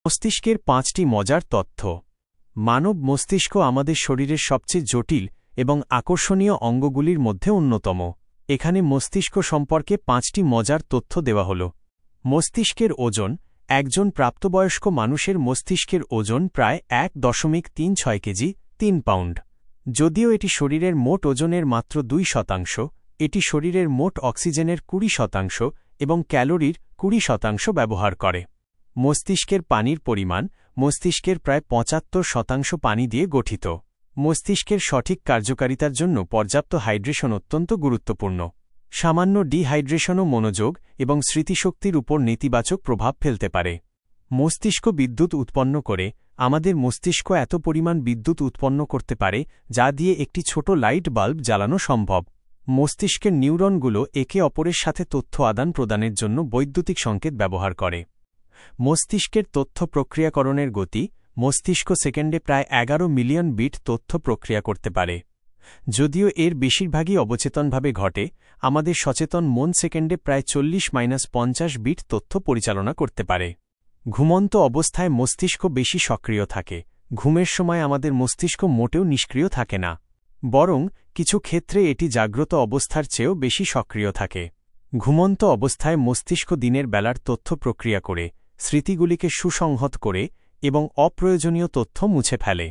মস্তিষ্কের ৫টি মজার তথ্য। মানব মস্তিষ্ক আমাদের শরীরের সবচেয়ে জটিল এবং আকর্ষণীয় অঙ্গগুলির মধ্যে অন্যতম। এখানে মস্তিষ্ক সম্পর্কে ৫টি মজার তথ্য দেওয়া হল। মস্তিষ্কের ওজন। একজন প্রাপ্তবয়স্ক মানুষের মস্তিষ্কের ওজন প্রায় ১.৩৬ কেজি ৩ পাউন্ড। যদিও এটি শরীরের মোট ওজনের মাত্র ২%, এটি শরীরের মোট অক্সিজেনের ২০% এবং ক্যালোরির ২০% ব্যবহার করে। মস্তিষ্কের পানির পরিমাণ। মস্তিষ্কের প্রায় ৭৫% পানি দিয়ে গঠিত। মস্তিষ্কের সঠিক কার্যকারিতার জন্য পর্যাপ্ত হাইড্রেশন অত্যন্ত গুরুত্বপূর্ণ। সামান্য ডিহাইড্রেশনও মনোযোগ এবং স্মৃতিশক্তির উপর নেতিবাচক প্রভাব ফেলতে পারে। মস্তিষ্ক বিদ্যুৎ উৎপন্ন করে। আমাদের মস্তিষ্ক এত পরিমাণ বিদ্যুৎ উৎপন্ন করতে পারে যা দিয়ে একটি ছোট লাইট বাল্ব জ্বালানো সম্ভব। মস্তিষ্কের নিউরনগুলো একে অপরের সাথে তথ্য আদান প্রদানের জন্য বৈদ্যুতিক সংকেত ব্যবহার করে। মস্তিষ্কের তথ্য প্রক্রিয়াকরণের গতি। মস্তিষ্ক সেকেন্ডে প্রায় ১১ মিলিয়ন বিট তথ্য প্রক্রিয়া করতে পারে। যদিও এর বেশিরভাগই অবচেতনভাবে ঘটে, আমাদের সচেতন মন সেকেন্ডে প্রায় ৪০-৫০ বিট তথ্য পরিচালনা করতে পারে। ঘুমন্ত অবস্থায় মস্তিষ্ক বেশি সক্রিয় থাকে। ঘুমের সময় আমাদের মস্তিষ্ক মোটেও নিষ্ক্রিয় থাকে না, বরং কিছু ক্ষেত্রে এটি জাগ্রত অবস্থার চেয়েও বেশি সক্রিয় থাকে। ঘুমন্ত অবস্থায় মস্তিষ্ক দিনের বেলার তথ্য প্রক্রিয়া করে, স্মৃতিগুলিকে সুসংহত করে এবং অপ্রয়োজনীয় তথ্য মুছে ফেলে।